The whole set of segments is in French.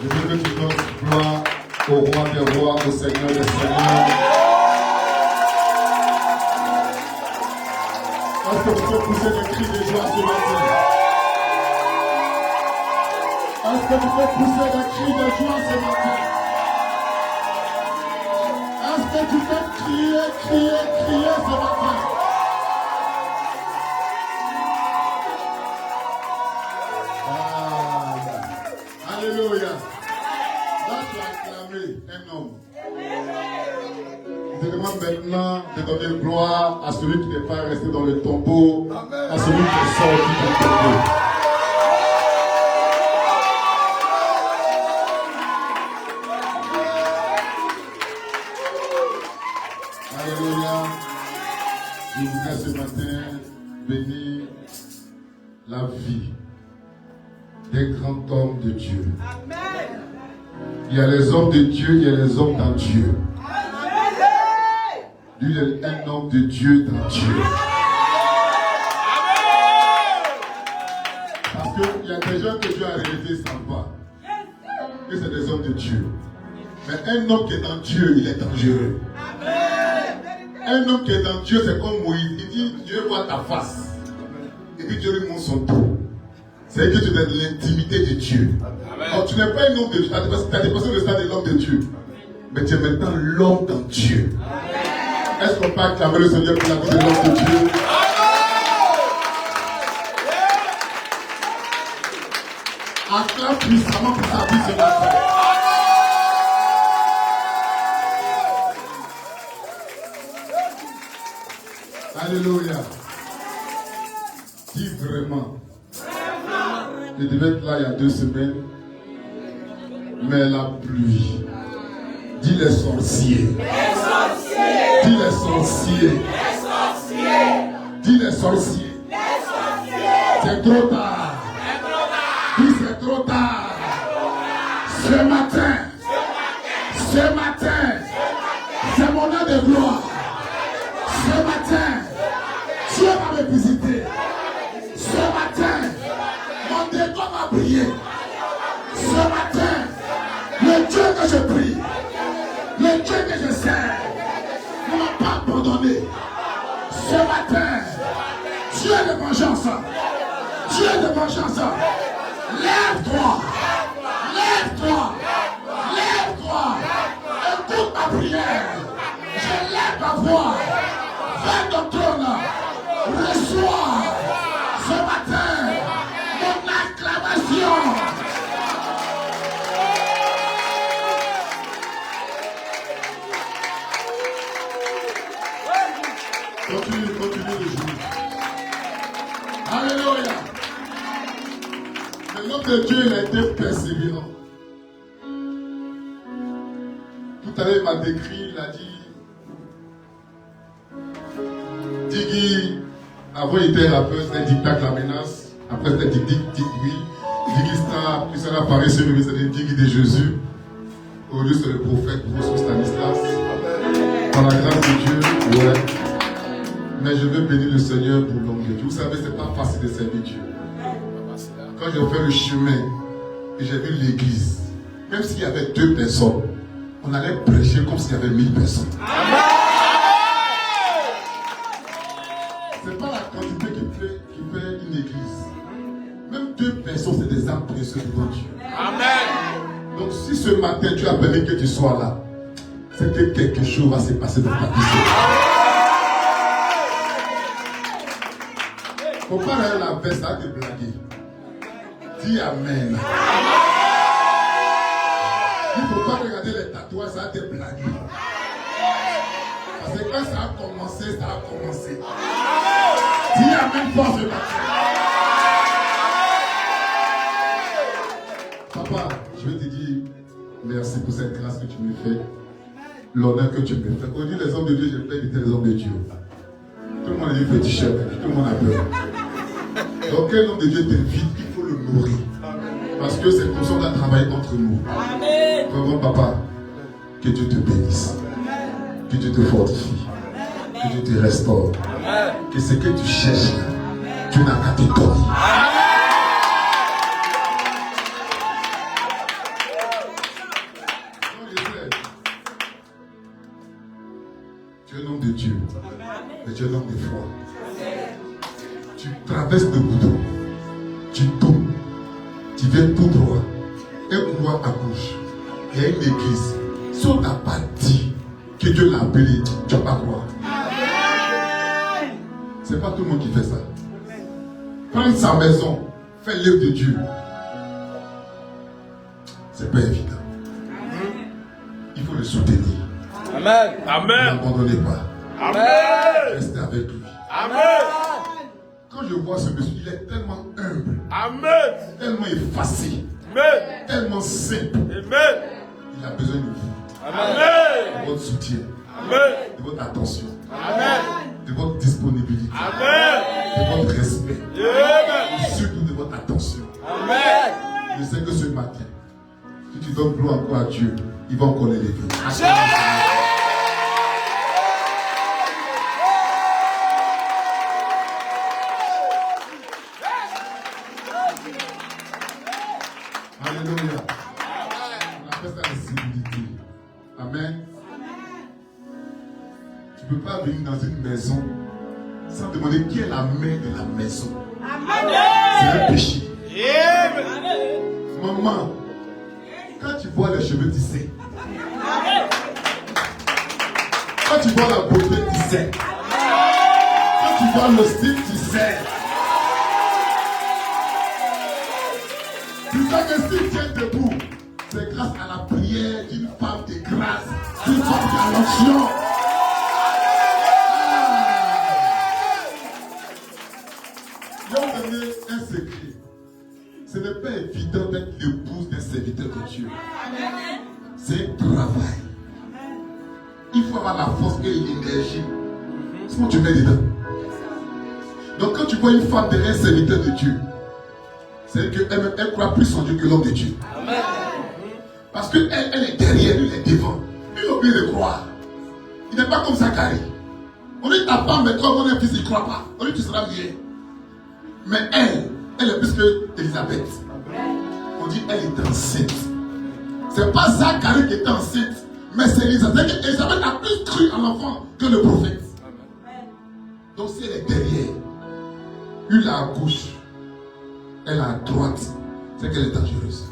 Je veux que tu donnes gloire au roi des rois, au Seigneur des seigneurs. Est-ce que vous pouvez pousser des cris de joie ce matin? Est-ce que vous pouvez pousser des cris de joie ce matin? Est-ce que tu peux crier ce matin? Alléluia. Là, tu as acclamé un homme. Je demande maintenant de donner gloire à celui qui n'est pas resté dans le tombeau, à celui qui est sorti du tombeau. Alléluia. Je voudrais ce matin bénir la vie des grands hommes de Dieu. Amen. Il y a les hommes de Dieu, il y a les hommes dans Dieu. Lui, il est un homme de Dieu dans Dieu. Parce qu'il y a des gens que Dieu a relevés sans pas. Que c'est des hommes de Dieu. Mais un homme qui est dans Dieu, il est dangereux. Un homme qui est dans Dieu, c'est comme Moïse. Il dit, Dieu voit ta face. Et puis Dieu lui montre son dos. C'est que tu es dans l'intimité de Dieu. Alors, tu n'es pas un homme de Dieu. Tu as dépassé le stade de l'homme de Dieu. Mais tu es maintenant l'homme dans Dieu. Est-ce qu'on peut acclamer le Seigneur pour la vie de l'homme de Dieu? Acclame puissamment pour sa vie ce matin. Alléluia. Dis vraiment. Je devais être là il y a 2 semaines. Mais la pluie. Dis les sorciers. Dis les sorciers. Dis les sorciers. C'est trop tard. Dis c'est trop tard. Ce matin, c'est mon heure de gloire. Ce matin, Dieu va me visiter. Ce matin, mon décor va briller. Ce matin, le Dieu que je prie, le Dieu que je sers, ne m'a pas abandonné. Ce matin, Dieu de vengeance, Dieu de vengeance, lève-toi, lève-toi, lève-toi, écoute ma prière, je lève ma voix, vers ton trône, reçois ce matin mon acclamation. Continue de jouer. Alléluia. Mais l'homme de Dieu, il a été persévérant. Tout à l'heure, il m'a décrit, il a dit, Diggy, avant il était rappeur, c'était Dictac la menace. Après c'était Diggy, Diggy Star, puis ça a apparu sur lui, c'était Diggy de Jésus. Aujourd'hui c'est le prophète François Stanislas. Par la grâce de Dieu, ouais. Mais je veux bénir le Seigneur pour l'homme de Dieu. Vous savez, c'est pas facile de servir Dieu. Quand j'ai fait le chemin et j'ai vu l'église, même s'il y avait 2 personnes, on allait prêcher comme s'il y avait 1000 personnes. C'est pas la quantité qui fait une église. Même 2 personnes, c'est des âmes précieuses devant Dieu. Amen. Donc si ce matin tu as permis que tu sois là, c'est que quelque chose va se passer dans ta vie. Faut pas regarder la veste, ça va te blaguer. Dis Amen. Il faut pas regarder les tatouages, ça va te blaguer. Parce que quand ça a commencé, ça a commencé. Dis Amen fort ce matin. Papa, je veux te dire merci pour cette grâce que tu me fais. L'honneur que tu me fais. Aujourd'hui, les hommes de Dieu, je peux éviter les hommes de Dieu. Tout le monde dit petit chef, tout le monde a peur. Donc, quel homme de Dieu t'invite, il faut le nourrir. Parce que c'est comme ça qu'on a travaillé entre nous. Vraiment, papa, que Dieu te bénisse. Que Dieu te fortifie. Que Dieu te restaure. Que ce que tu cherches, Dieu n'a qu'à te donner. Tu es un homme de Dieu, mais tu es un homme de foi. Tu traverses le boudon, tu tombes, tu viens tout droit, un couloir à gauche, il y a une église. Si on t'a pas dit que Dieu l'a appelé, tu vas pas croire. C'est pas tout le monde qui fait ça. Prendre sa maison, faire l'œuvre de Dieu, c'est pas évident. Il faut le soutenir. Amen. Ne l'abandonnez pas. Amen. Restez avec lui. Amen. Quand je vois ce monsieur, il est tellement humble. Amen. Tellement effacé. Amen. Tellement simple. Amen. Il a besoin de vous. Amen. De votre soutien. Amen. De votre attention. Amen. De votre disponibilité. Amen. De votre respect. Amen. Et surtout de votre attention. Amen. Je sais que ce matin, si tu donnes gloire encore à Dieu, il va encore l'élever. Alléluia. On appelle ça la civilité. Amen. Tu ne peux pas venir dans une maison sans demander qui est la mère de la maison. C'est un péché. Maman, quand tu vois les cheveux tissés, quand tu vois la beauté tissée, quand tu vois le style tissé, tu sais que si tu es debout, c'est grâce à la prière d'une femme de grâce, d'une femme de l'onction. Je vais vous donner un secret. Ce n'est pas évident d'être l'épouse d'un serviteur de Dieu. C'est un travail. Il faut avoir la force et l'énergie. Sinon tu mets dedans. Donc quand tu vois une femme derrière un serviteur de Dieu, c'est qu'elle croit plus en Dieu que l'homme de Dieu. Parce qu'elle est derrière, lui il est devant. Lui il a oublié de croire. Il n'est pas comme Zacharie. On dit ta femme, mais toi, mon fils, il ne croit pas. On dit tu seras mieux. Mais elle est plus que Élisabeth. On dit elle est enceinte. C'est pas Zacharie qui est enceinte, mais c'est Élisabeth. Élisabeth a plus cru en l'enfant que le prophète. Donc si elle est derrière, une à gauche, elle à droite, c'est qu'elle est dangereuse.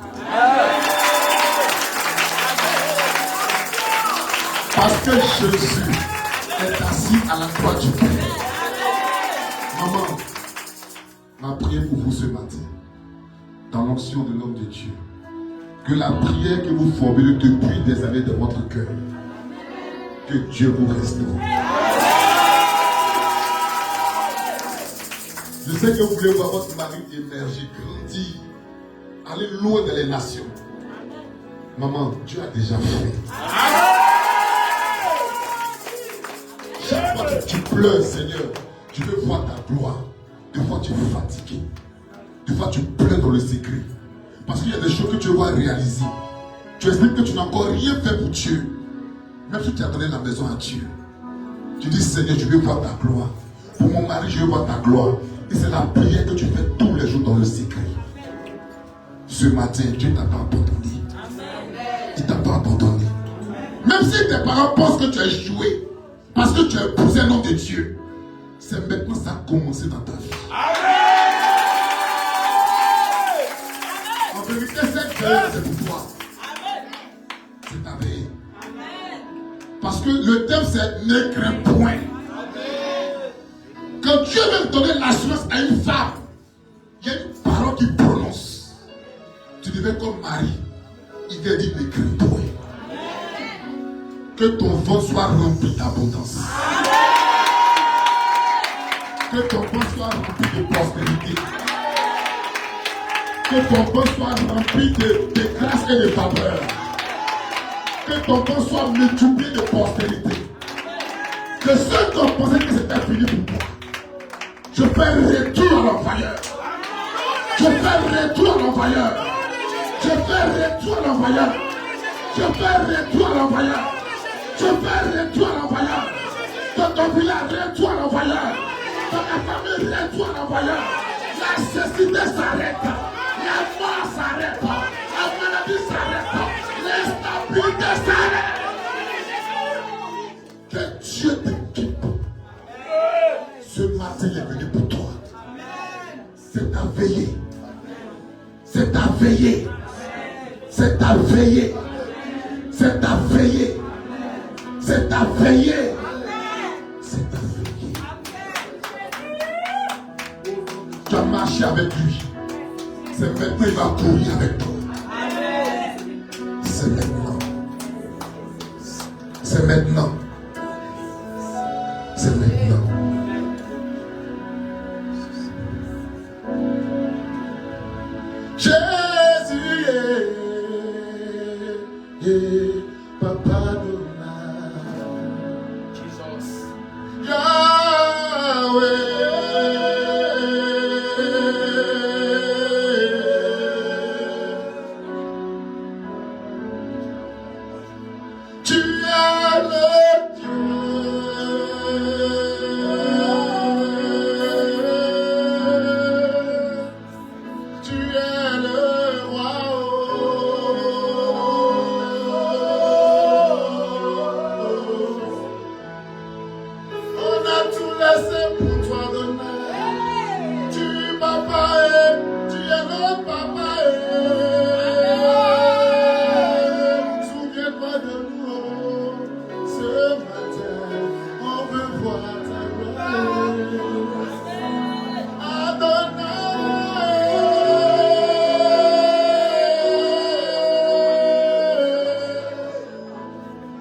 Parce que Jésus est assis à la croix du Père. Maman, ma prière pour vous ce matin, dans l'onction de l'homme de Dieu, que la prière que vous formulez depuis des années de votre cœur, que Dieu vous restaure. Je sais que vous voulez voir votre mari émerger, grandir, aller loin dans les nations. Maman, Dieu a déjà fait. Chaque fois que tu pleures, Seigneur, tu veux voir ta gloire. Des fois tu es fatigué. Des fois tu pleures dans le secret. Parce qu'il y a des choses que tu vas réaliser. Tu expliques que tu n'as encore rien fait pour Dieu. Même si tu as donné la maison à Dieu. Tu dis Seigneur, je veux voir ta gloire. Pour mon mari, je veux voir ta gloire. Et c'est la prière que tu fais tous les jours dans le secret. Ce matin, Dieu t'a pas abandonné. Il t'a pas abandonné. Même si tes parents pensent que tu as échoué, parce que tu as épousé un homme de Dieu, c'est maintenant que ça a commencé dans ta vie. En vérité, cette veille, c'est pour toi. C'est ta veille. Parce que le thème, c'est ne crains point. Quand Dieu veut donner l'assurance à une femme, il y a une parole qu'il prononce. Tu deviens comme Marie. Il te dit ne crains point. Que ton ventre soit rempli d'abondance. Que ton ventre soit rempli de prospérité. Que ton ventre soit rempli de grâce et de faveur. Que ton ventre soit multiplié de prospérité. Que ceux qui ont pensé que c'était fini pour toi, je fais retour à l'envoyeur. Je fais retour à l'envoyeur. Je fais retour à l'envoyeur. Je fais retour à l'envoyeur. Je fais retour à l'envoyeur. De ton village, retour à l'envoyeur. Dans la famille, lève-toi en voyant. La cécité s'arrête. La mort s'arrête. La maladie s'arrête. L'instabilité s'arrête. Que Dieu t'équipe. Ce matin est venu pour toi. C'est ta veillée. C'est ta veillée. C'est ta veillée. C'est ta veillée. C'est ta veillée. C'est ta veillée. Tu as marché avec lui. C'est maintenant il va courir avec toi. C'est maintenant. C'est maintenant. C'est maintenant. Jésus est Papa Donald. Jesus. Yahweh. Tu es le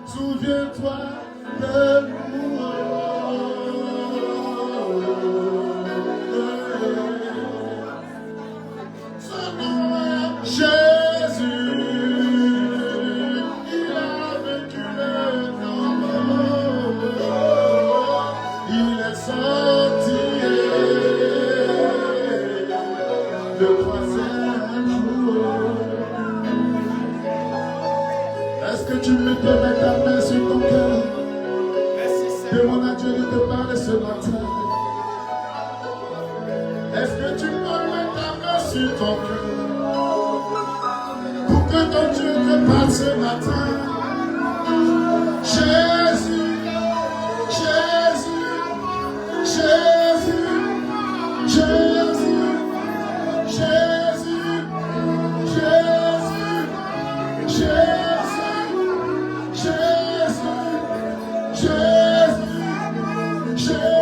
Souviens-toi de nous. Son nom est Jésus. Il a vaincu le nom. Il est sorti le troisième jour. Est-ce que tu peux mettre ta main sur ton cœur? Demande à Dieu de te parler ce matin. Est-ce que tu peux mettre ta main sur ton cœur pour que ton Dieu te parle ce matin? Jésus, Jésus, Jésus, Jésus, Jésus, Jésus, Jésus.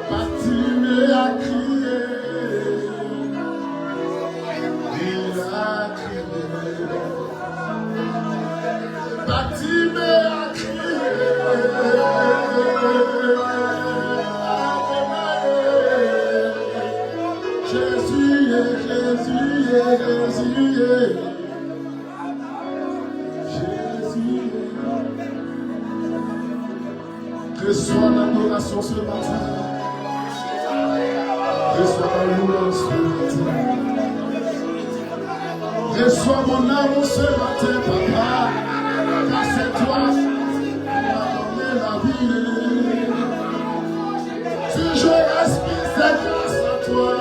Bartimée a crié, il a crié. Bartimée a crié, Jésus est, Jésus est, Jésus est. Jésus est. Reçois l'adoration ce matin. Reçois la louange ce matin. Reçois mon amour ce matin, papa. Car c'est toi qui m'as donné la vie. Si je respire, c'est grâce à toi.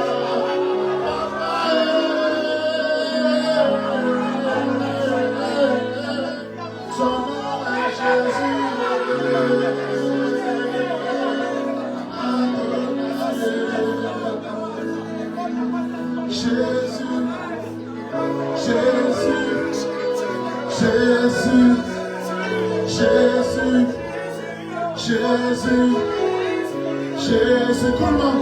Jésus, comment?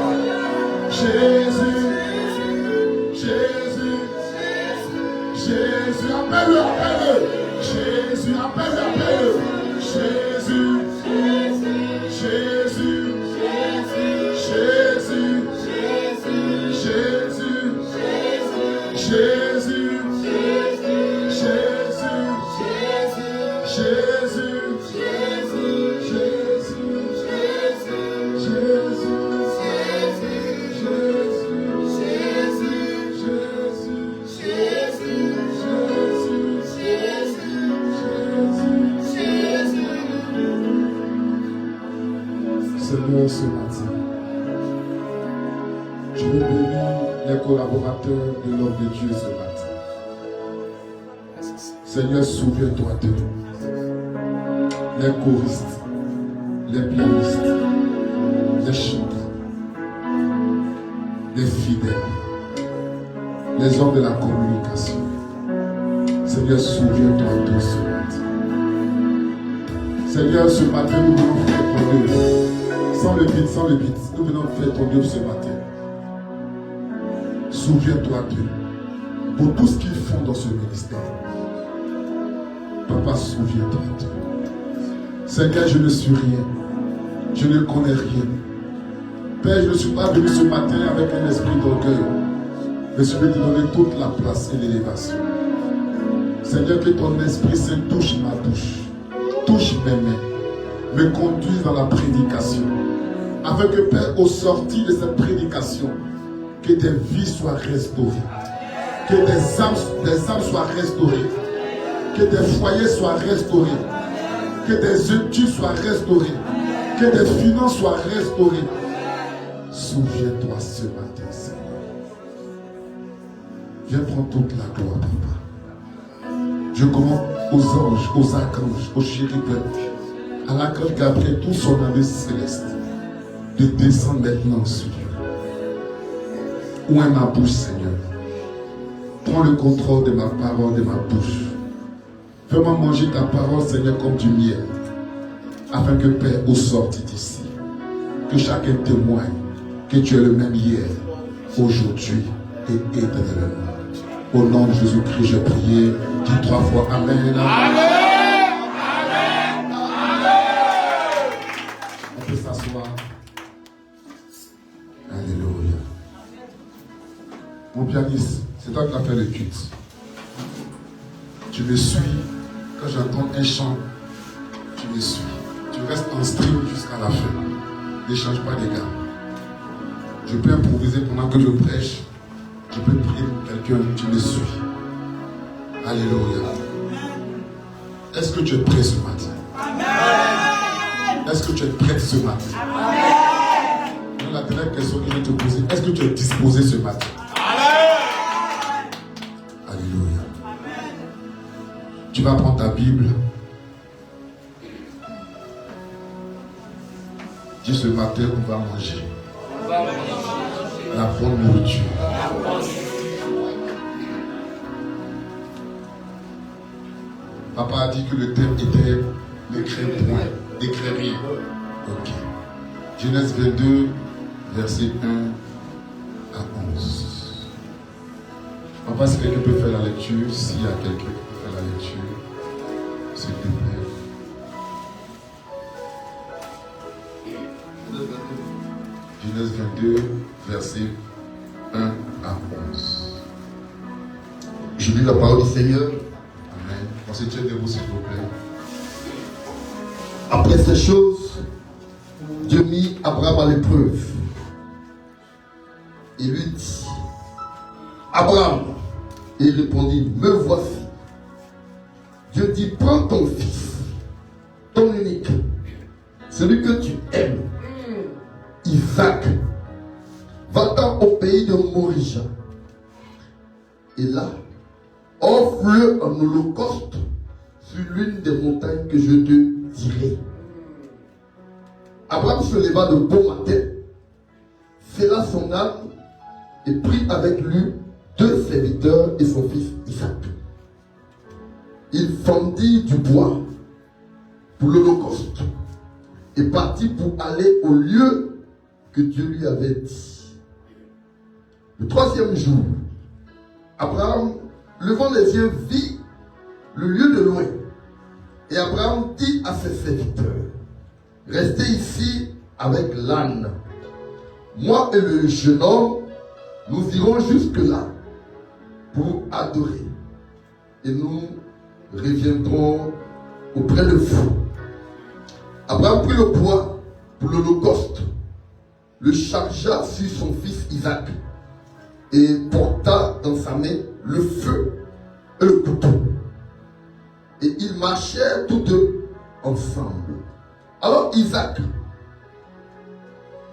Jésus, appelle-le, appelle-le. Jésus, appelle-le. Jésus, Jésus, Seigneur, ce matin, je veux bénir les collaborateurs de l'homme de Dieu ce matin. Seigneur, souviens-toi d'eux. Les choristes, les pianistes, les chanteurs, les fidèles, les hommes de la communication. Seigneur, souviens-toi d'eux ce matin. Seigneur, ce matin, nous voulons faire ton œuvre. Sans le beat, nous venons faire ton œuvre ce matin. Souviens-toi d'eux. Pour tout ce qu'ils font dans ce ministère. Papa, souviens-toi d'eux. Seigneur, je ne suis rien. Je ne connais rien. Père, je ne suis pas venu ce matin avec un esprit d'orgueil. Mais je vais te donner toute la place et l'élévation. Seigneur, que ton Esprit Saint touche ma bouche. Touche mes mains. Me conduise dans la prédication. Afin que, Père, au sortir de cette prédication, que des vies soient restaurées. Que des âmes soient restaurées. Que des foyers soient restaurés. Que des études soient restaurées. Que des finances soient restaurées. Souviens-toi ce matin, Seigneur. Viens prendre toute la gloire, Papa. Je commande aux anges, aux archanges, aux chérubins, à l'archange Gabriel, tout son armée céleste, de descendre maintenant sur eux. Où est ma bouche, Seigneur? Prends le contrôle de ma parole, de ma bouche. Fais-moi manger ta parole, Seigneur, comme du miel. Afin que, Père, au sorti d'ici, que chacun témoigne que tu es le même hier, aujourd'hui et éternellement. Au nom de Jésus-Christ, j'ai prié. Dis 3 fois Amen. Amen. Amen. On peut s'asseoir. Alléluia. Mon pianiste, c'est toi qui as fait le culte. Tu me suis. Quand j'entends un chant, tu me suis. Tu restes en stream jusqu'à la fin. Ne change pas les gars. Je peux improviser pendant que je prêche. Je peux prier pour quelqu'un, tu me suis. Alléluia. Est-ce que tu es prêt ce matin? Amen. Est-ce que tu es prête ce matin? Amen. La dernière question que je vais te poser, est-ce que tu es disposé ce matin? Amen. Alléluia. Amen. Tu vas prendre ta Bible. Dis ce matin, on va manger. La bonne nourriture. Papa a dit que le thème était n'écrire point, n'écrire rien. Ok. Genèse 22, verset 1 à 11. Papa, si quelqu'un peut faire la lecture, s'il y a quelqu'un qui peut faire la lecture, s'il te plaît. Genèse 22, verset 1 à 11. Je lis la parole du Seigneur. Amen. Constituez de vous, s'il vous plaît. Après ces choses, Dieu mit Abraham à l'épreuve. Il lui dit, Abraham, et il répondit, me voici. Dieu dit, prends ton fils, ton unique, celui que tu aimes, Isaac, va-t'en au pays de Morija. Et là, offre-le en holocauste sur l'une des montagnes que je te dirai. Abraham se leva de bon matin, sella son âme et prit avec lui 2 serviteurs et son fils Isaac. Il fendit du bois pour l'holocauste et partit pour aller au lieu que Dieu lui avait dit. Le 3e jour, Abraham, levant les yeux, vit le lieu de loin. Et Abraham dit à ses serviteurs, restez ici avec l'âne. Moi et le jeune homme, nous irons jusque-là pour adorer. Et nous reviendrons auprès de vous. Abraham prit le bois pour l'holocauste, le chargea sur son fils Isaac et porta dans sa main le feu et le couteau. Et ils marchèrent tous deux ensemble. Alors Isaac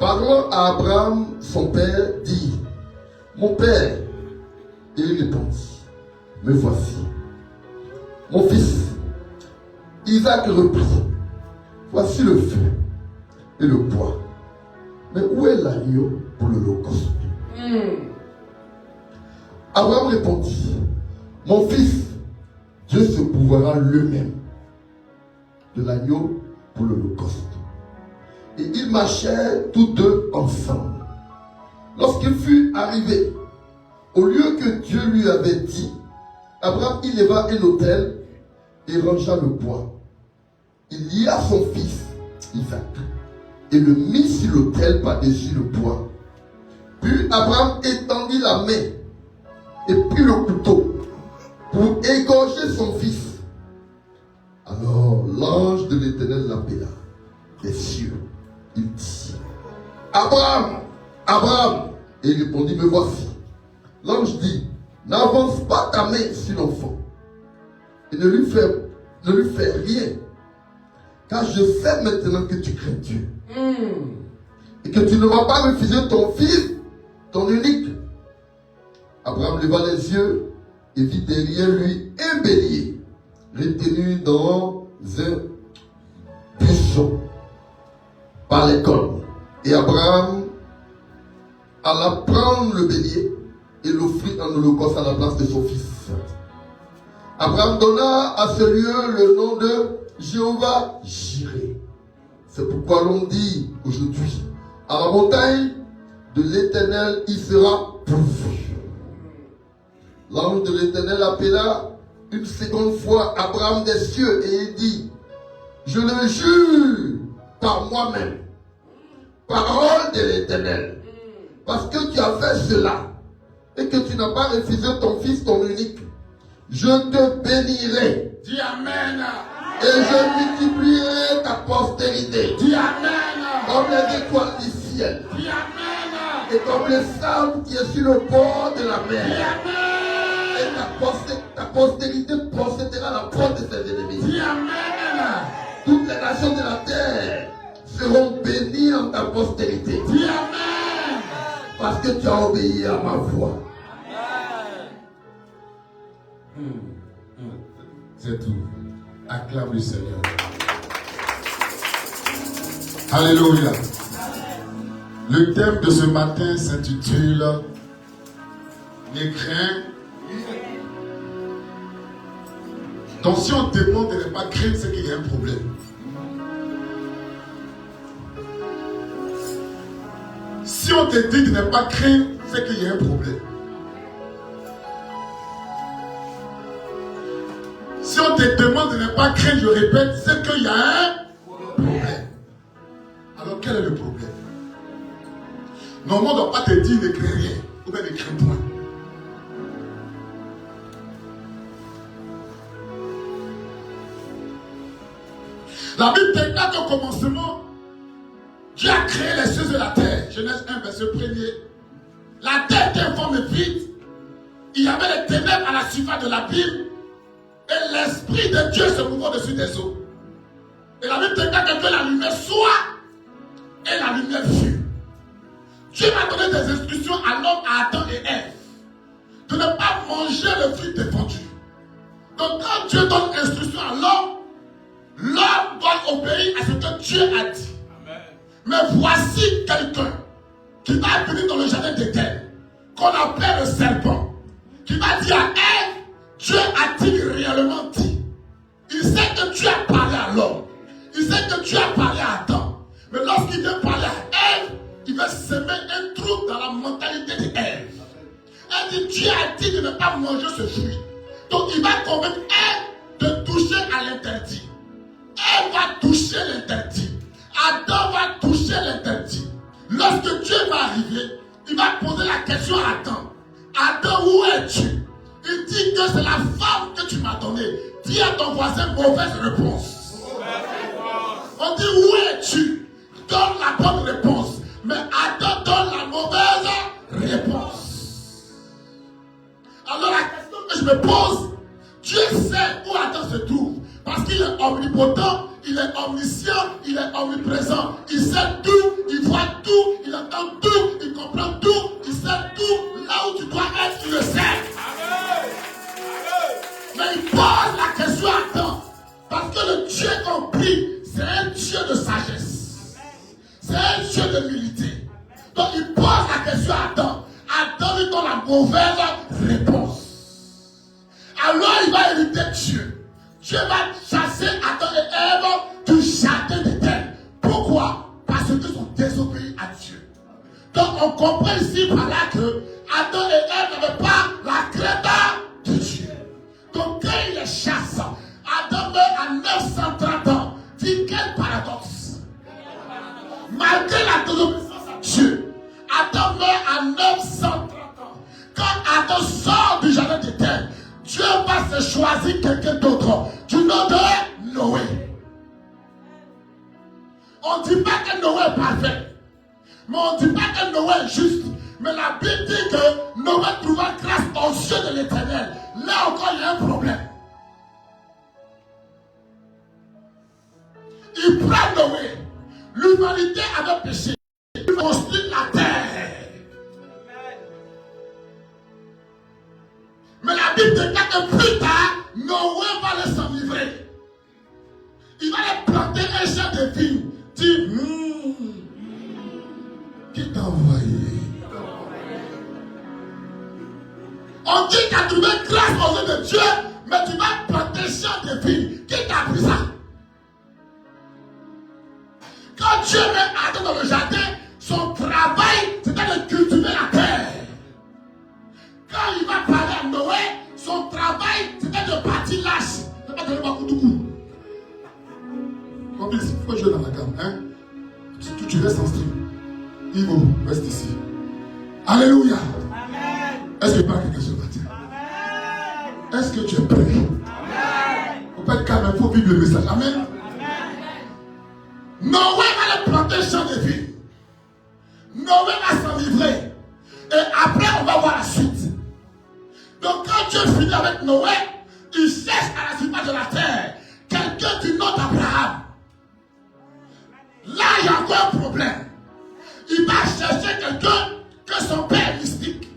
Parlant à Abraham, son père, dit, mon père. Et il répondit, me voici. Mon fils. Isaac reprit, voici le feu et le bois. Mais où est l'agneau pour l'holocauste? Abraham répondit, mon fils, Dieu se pourvoira lui-même de l'agneau pour l'holocauste. Et ils marchèrent tous deux ensemble. Lorsqu'il fut arrivé au lieu que Dieu lui avait dit, Abraham éleva un autel et rangea le bois. Il lia son fils Isaac et le mit sur l'autel par-dessus le bois. Puis Abraham étendit la main et prit le couteau pour égorger son fils. Alors l'ange de l'Éternel l'appela des cieux. Il dit, Abraham, Abraham. Et il répondit, me voici. L'ange dit, n'avance pas ta main sur l'enfant et ne lui fais rien. Car je sais maintenant que tu crains Dieu. Et que tu ne vas pas refuser ton fils, ton unique. Abraham leva les yeux et vit derrière lui un bélier retenu dans un buisson par les cornes. Et Abraham alla prendre le bélier et l'offrit en holocauste à la place de son fils. Abraham donna à ce lieu le nom de Jéhovah Jireh. C'est pourquoi l'on dit aujourd'hui, à la montagne de l'Éternel, il sera pourvu. L'ange de l'Éternel appela une seconde fois Abraham des cieux et il dit, je le jure par moi-même, parole de l'Éternel, parce que tu as fait cela et que tu n'as pas refusé ton fils, ton unique, je te bénirai. Dis Amen. Et je multiplierai ta postérité. Dis Amen. Comme les étoiles du ciel. Dis Amen. Et comme le sable qui est sur le bord de la Dis mer. Amen. Et ta postérité procédera à la porte de ses ennemis. Dis Amen. Toutes les nations de la terre seront bénies en ta postérité. Dis Amen. Parce que tu as obéi à ma voix. C'est tout. Acclame le Seigneur. Alléluia. Le thème de ce matin s'intitule Ne crains. Donc si on te demande de ne pas craindre, c'est qu'il y a un problème. Si on te dit de ne pas craindre, c'est qu'il y a un problème. Si on te demande de ne pas craindre, je répète, c'est qu'il y a un problème. Alors quel est le problème? Normalement, on ne doit pas te dire ne crains rien, ou bien ne crains point. La Bible déclare qu'au commencement, Dieu a créé les cieux et la terre. Genèse 1, verset 1er. La terre était informe et vide. Il y avait les ténèbres à la surface de l'abîme. Et l'Esprit de Dieu se mouvait au-dessus des eaux. Et la Bible déclare que la lumière soit, et la lumière fut. Dieu m'a donné des instructions à l'homme, à Adam et Ève, de ne pas manger le fruit défendu. Donc quand Dieu donne instruction à l'homme doit obéir à ce que Dieu a dit. Amen. Mais voici quelqu'un qui va venir dans le jardin d'Éden, qu'on appelle le serpent, qui va dire à Ève, Dieu a-t-il réellement dit? Il sait que Dieu a parlé à l'homme. Il sait que Dieu a parlé à Adam. Mais lorsqu'il vient parler à Ève, il va semer un trou dans la mentalité d'Ève. Elle dit, Dieu a dit de ne pas manger ce fruit. Donc il va convaincre Ève de toucher à l'interdit. Ève va toucher l'interdit. Adam va toucher l'interdit. Lorsque Dieu va arriver, il va poser la question à Adam. Adam, où es-tu? Il dit que c'est la femme que tu m'as donnée. Dis à ton voisin, mauvaise réponse. On dit, où es-tu? Donne la bonne réponse. Mais Adam donne la mauvaise réponse. Alors la question que je me pose, Dieu sait où Adam se trouve. Parce qu'il est omnipotent, il est omniscient, il est omniprésent. Il sait tout, il voit tout, il entend tout, il comprend tout, il sait tout. Là où tu dois être, il le sait. Mais il pose la question à Adam. Parce que le Dieu qu'on prie, c'est un Dieu de sagesse. C'est un Dieu de d'humilité. Donc il pose la question à Adam. Adam lui donne la mauvaise réponse. Alors il va hériter Dieu. Dieu va chasser Adam et Ève du jardin d'Éden. Pourquoi? Parce qu'ils ont désobéi à Dieu. Donc on comprend ici par là que Adam et Ève n'avaient pas la crainte de Dieu. Donc quand il les chasse, Adam meurt à 930 ans. Dis quel paradoxe. Malgré la désobéissance à Dieu, Adam meurt à 930 ans. Quand Adam sort du jardin d'Éden, Dieu va se choisir quelqu'un d'autre du nom de Noé. On ne dit pas que Noé est parfait, mais on ne dit pas que Noé est juste. Mais la Bible dit que Noé trouva grâce aux yeux de l'Éternel. Là encore, il y a un problème. Il prend Noé. L'humanité avait péché. Il construit la terre. Mais la Bible déclare que plus tard, Noé va les s'enivrer. Il va les planter un champ de vigne. Dit, qui t'a envoyé? On dit qu'à trouver grâce aux yeux de Dieu, mais tu vas planter un champ de vigne. Qui t'a appris ça? Quand Dieu met Adam dans le jardin, son travail, c'était de cultiver la terre. Quand il va parler à Noé, son travail, c'était de bâtir l'arche. Ne pas donner ma koutoukou. Complice, il faut jouer dans la gamme. Hein? Surtout tu restes en stream. Ivo, reste ici. Alléluia. Amen. Est-ce que tu parles quelque chose ce matin? Amen. Est-ce que tu es prêt? Amen. Il ne faut pas être calme, il faut vivre le message. Amen. Amen. Noé va le planter champ de vie. Noé va s'enivrer. Et après, on va voir la suite. Donc, quand Dieu finit avec Noé, il cherche à la surface de la terre quelqu'un du nom d'Abraham. Là, il y a encore un problème. Il va chercher quelqu'un que son père est mystique.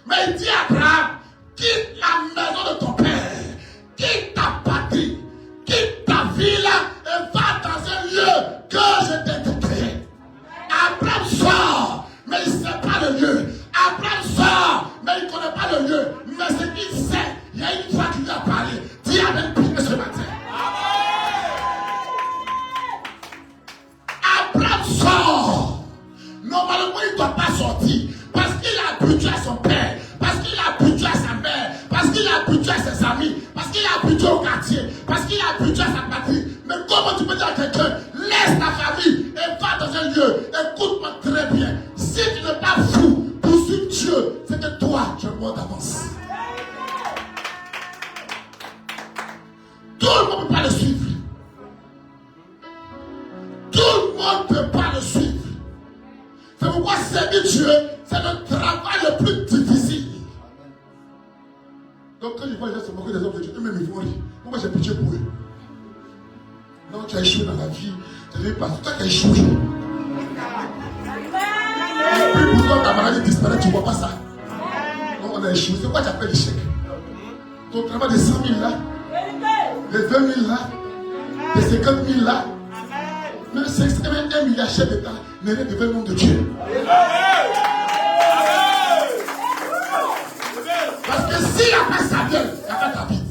Mais il dit à Abraham, quitte la maison de ton père, quitte ta patrie, quitte ta ville et va dans un lieu que je t'indiquerai. Abraham sort, mais il ne sait pas le lieu. Abraham sort, mais il ne connaît pas le lieu. Mais ce qu'il sait, il y a une fois qu'il lui a parlé. Dis avec prière ce matin. Abraham sort. Normalement, il ne doit pas sortir. Parce qu'il est habitué à son père. Parce qu'il est habitué à sa mère. Parce qu'il est habitué à ses amis. Parce qu'il est habitué au quartier. Parce qu'il est habitué à sa patrie. Mais comment tu peux dire à quelqu'un, laisse ta famille et va dans un lieu. Écoute-moi très bien. Si tu n'es pas fou pour suivre Dieu, c'est que toi, tu es mort d'avance. Tout le monde ne peut pas le suivre. Tout le monde ne peut pas le suivre. C'est pourquoi servir Dieu, c'est le travail le plus difficile. Donc quand je vois les gens se moquer des hommes de Dieu, eux-mêmes ils font rire. Moi j'ai pitié pour eux. Non, tu as échoué dans la vie. Tu ne dis pas, c'est toi qui as échoué. Et puis pourquoi ta maladie disparaît, tu ne vois pas ça. Donc on a échoué. C'est quoi tu appelles l'échec? Ton travail de 100 000 là, de 20 000 là, de 50 000 là, même 1 milliard chef d'État n'est rien devant le nom de Dieu. Parce que s'il n'y a pas Samuel, il n'y a pas David.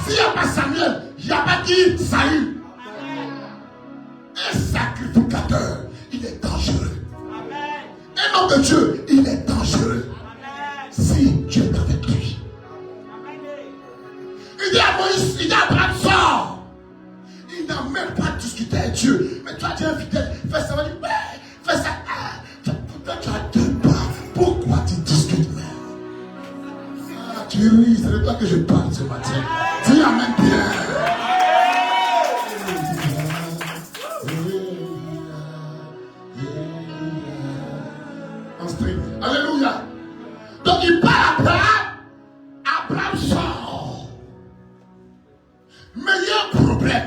S'il n'y a pas Samuel, il n'y a pas qui? Saül. Un sacrificateur, il est dangereux. Un homme de Dieu, il est dangereux. Si Dieu est avec lui. Il dit à Moïse, il dit à Abraham, sors. Il n'a même pas discuté avec Dieu. Mais tu as dit infidèle, fais ça, fais ça. Tu as deux pas. Pourquoi tu discutes même? Tu ris, c'est de toi que je parle ce matin. Dis amen bien. Alléluia. Donc il parle à Abraham. Abraham sort. Mais il y a un problème.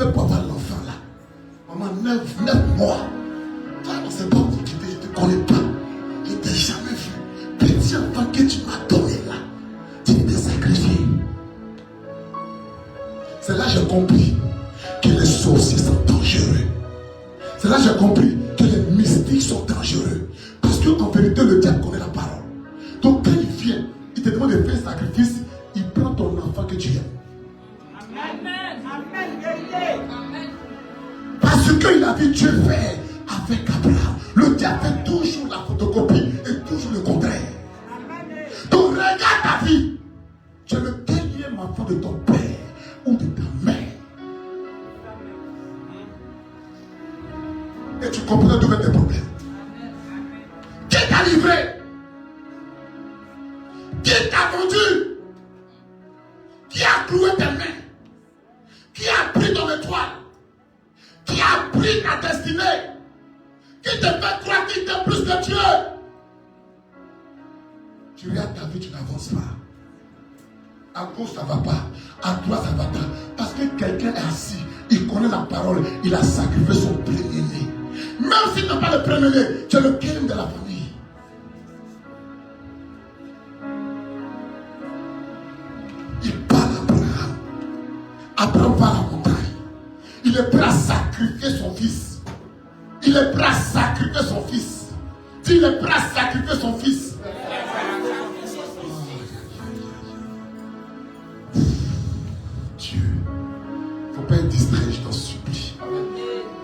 fait pour avoir l'enfant là? Maman, 9 mois. Toi, on ne sait pas où tu étais, je ne te connais pas. Je ne t'ai jamais vu. Petit enfant que tu m'as donné là, tu t'es sacrifié. C'est là que j'ai compris que les sorciers sont dangereux. C'est là que j'ai compris que les mystiques sont dangereux. Parce qu'en vérité, le diable connaît la parole. Donc quand il vient, il te demande de faire un sacrifice, il prend ton enfant que tu aimes. Parce qu'il a vu Dieu faire avec Abraham. Le diable fait toujours la photocopie et toujours le contraire. Donc regarde ta vie. Tu es le dernier enfant de ton père ou de ta mère. Et tu comprends d'où viennent tes problèmes. Qui t'a livré? Qui t'a vendu? Qui a cloué tes mains? Qui a pris ton étoile? Qui a pris ta destinée? Qui te fait croire qu'il t'aime plus que Dieu? Tu regardes ta vie, tu n'avances pas. À gauche, ça ne va pas. À droite, ça ne va pas. Parce que quelqu'un est assis, il connaît la parole, il a sacrifié son premier-né. Même s'il n'a pas le premier-né, tu es le crime de la famille. Il parle à Abraham. Abraham va à la montagne. Il est prêt à sacrifier son fils. Il est prêt à sacrifier son fils. Il est prêt à sacrifier son fils. Dieu, il ne faut pas être distrait, je t'en supplie.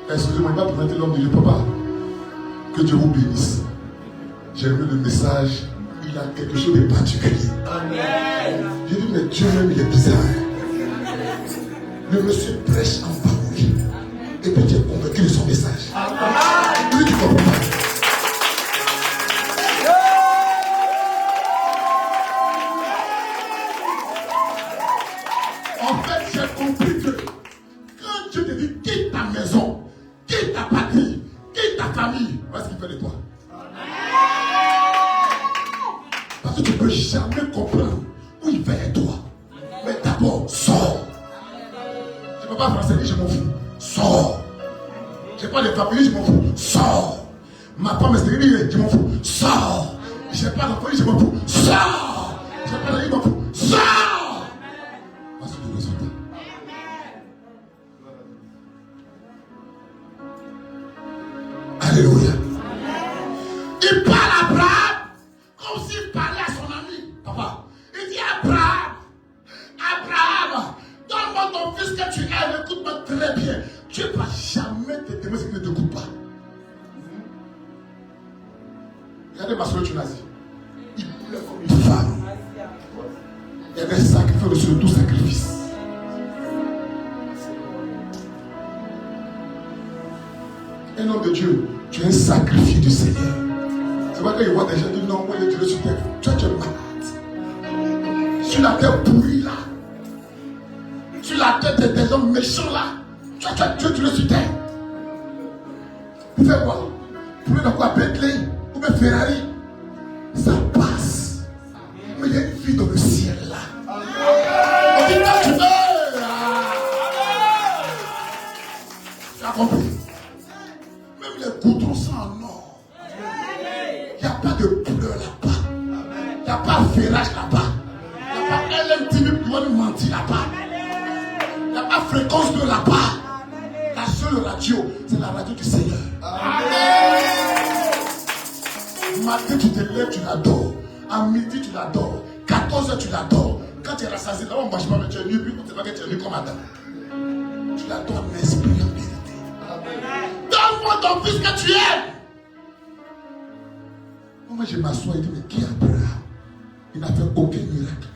Excusez-moi, il m'a présenté l'homme de Dieu, papa. Que Dieu vous bénisse. J'ai aimé le message. Il a quelque chose de particulier. Amen. J'ai dit, mais Dieu même, il est bizarre. Le monsieur prêche en parole. Et puis tu es convaincu de son message. Lui, tu ne comprends pas. En fait, j'ai compris que quand Dieu te dit quitte ta maison, quitte ta patrie, quitte ta famille, voilà ce qu'il fait de toi. Parce que tu ne peux jamais comprendre où il fait de toi. Mais d'abord, sors. Je ne peux pas français, je m'en fous. Sors. Je n'ai pas de famille, je m'en fous. Sors. Ma femme est stérile, je m'en fous. Sors. Je n'ai pas d'enfant, je m'en fous. Sors. Je n'ai pas d'amis, je m'en fous. Sors. Parce que le résultat. Alléluia. Il parle à Abraham comme s'il parlait à son ami. Papa, il dit Abraham, Abraham, donne-moi ton fils que tu aimes, écoute-moi très bien. Tu ne vas jamais te demander ce qui ne t'écoute pas. Regardez ma soeur Tunazi. Il pleure comme une femme. Il y a des sacrifices dessus de tout sacrifice. Un homme de Dieu, tu es un sacrifice du Seigneur. C'est vrai qu'il voit des gens dire non, moi je dirais sur terre. Tu es malade. Sur la terre pourrie là. Sur la tête des hommes méchants là. Tu es sur terre. Tu fais quoi? Tu veux quoi? Bentley ou bien Ferrari? Ça passe. Mais il y a une vie dans le ciel là. On dit là tu veux. Tu as compris? Même les goudrons sont en or. Il n'y a pas de couleur là-bas. Il n'y a pas de ferrage là-bas. Il n'y a pas LMTV qui va nous mentir là-bas. Il n'y a pas fréquence de là-bas. La seule radio, c'est la radio du Seigneur. Matin, tu te lèves, tu l'adores. À midi, tu l'adores. 14h, tu l'adores. Quand tu es rassasié, là, on ne mange pas, mais tu es nu, puis on ne sait pas que tu es nu comme Adam. Tu l'adores, mais esprit en vérité. Donne-moi ton fils que tu aimes. Moi, je m'assois et dis, mais qui est Abraham? Il n'a fait aucun miracle.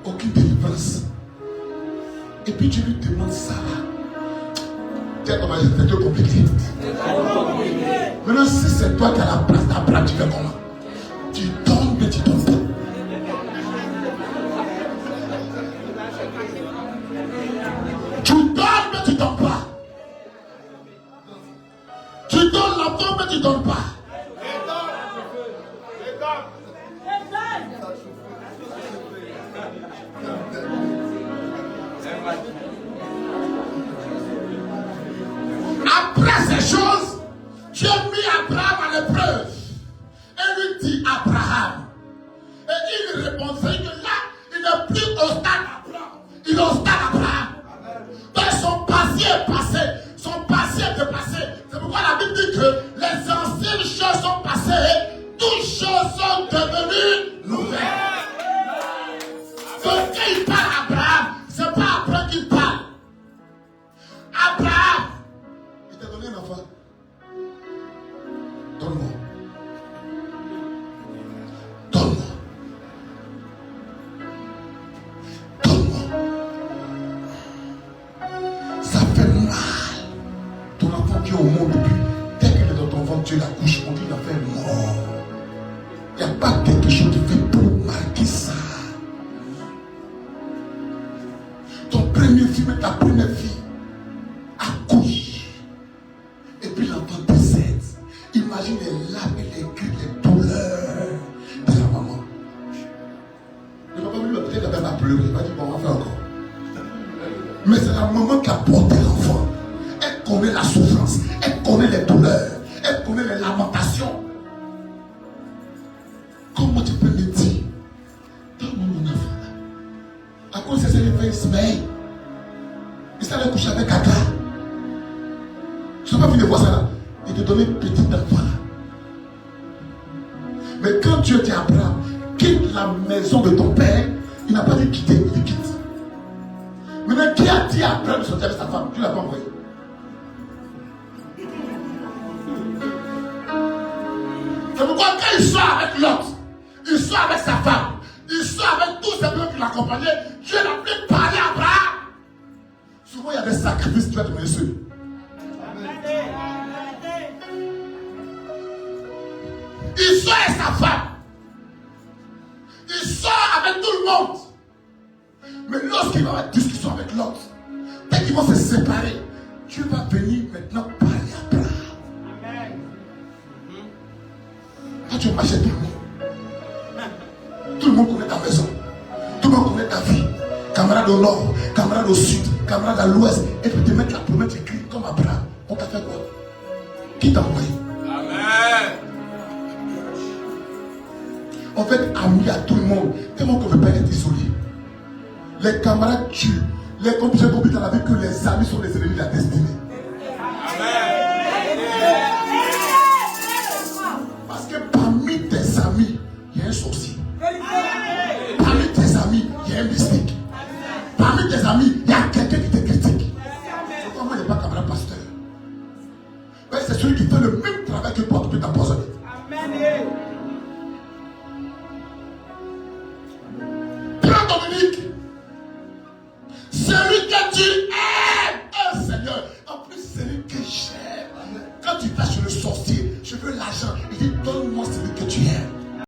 Aucune délivrance. Et puis tu lui demandes ça là. Tiens, comment c'est trop compliqué. Maintenant, si c'est toi qui as la place d'Abraham, tu fais comment? Tu donnes, mais tu donnes pas. Tu donnes, mais tu donnes pas. Tu donnes l'enfant, mais tu ne donnes pas. Dieu mit Abraham à l'épreuve et lui dit Abraham. Et il répondait que là, il n'est plus au stade Abraham, il est au stade Abraham. Donc son passé est passé, son passé est dépassé. C'est pourquoi la Bible dit que les anciennes choses sont passées, toutes choses sont devenues nouvelles. Donc quand il parle à Abraham, ce n'est pas Abraham qui parle. Abraham, il t'a donné un enfant. Donne-moi. Donne-moi. Donne-moi. Ça fait mal. Ton enfant qui est au monde depuis, dès qu'il est dans ton ventre, tu l'accouches, on dit qu'il a fait mort. Il n'y a pas quelque chose qui fait pour marquer ça. Ton premier film et ta première fille accouche. Et puis l'enfant décède. Imagine les larmes et les cris, les douleurs de la maman. Le papa lui peut-être la va pleurer. Il va dire bon, on va faire encore. Mais c'est la maman qui a porté l'enfant. Elle connaît la souffrance. Elle connaît les douleurs. Elle connaît les lamentations. Comment tu peux me dire donne-moi mon enfant là. À cause de ça, il fait Ismaël. Il s'est couché avec Agar. Tu n'as pas vu de voir ça là. Il te donnait petit enfant là. Mais quand Dieu dit à Abraham, quitte la maison de ton père, il n'a pas dit quitter, il dit quitte. Maintenant, qui a dit à Abraham de sortir avec sa femme? Tu ne l'as pas envoyé. C'est pourquoi quand il sort avec l'autre, il sort avec sa femme, il sort avec tous ces gens qui l'accompagnaient, Dieu n'a plus parlé à Abraham. Souvent, il y a des sacrifices que tu vas te mener seul. Il sort avec sa femme. Il sort avec tout le monde. Mais lorsqu'il va avoir une discussion avec l'autre, dès qu'ils vont se séparer, Dieu va venir maintenant parler à Abraham. Quand tu marches tout le monde, tout le monde connaît ta maison, tout le monde connaît ta vie. Camarade au nord, camarade au sud, camarade à l'ouest, et puis te mettre la promesse écrite comme Abraham. On t'a fait quoi? Qui t'a envoyé? Amen. En fait, ami à tout le monde, tellement qu'on ne veut pas être isolé. Les camarades tuent. Les compris dans la vie que les amis sont les ennemis de la destinée. Amen. Parce que parmi tes amis, il y a un sorcier. Parmi tes amis, il y a un mystique. Parmi tes amis, il y a quelqu'un qui te critique. Pourquoi moi, il n'y a pas camarade pasteur? Ben, c'est celui qui fait le même travail que toi, qui peut t'empoisonner. Amen. Prends Dominique. Celui que tu aimes, Seigneur. En plus, celui que j'aime. Quand tu vas chez le sorcier, je veux l'argent. Il dit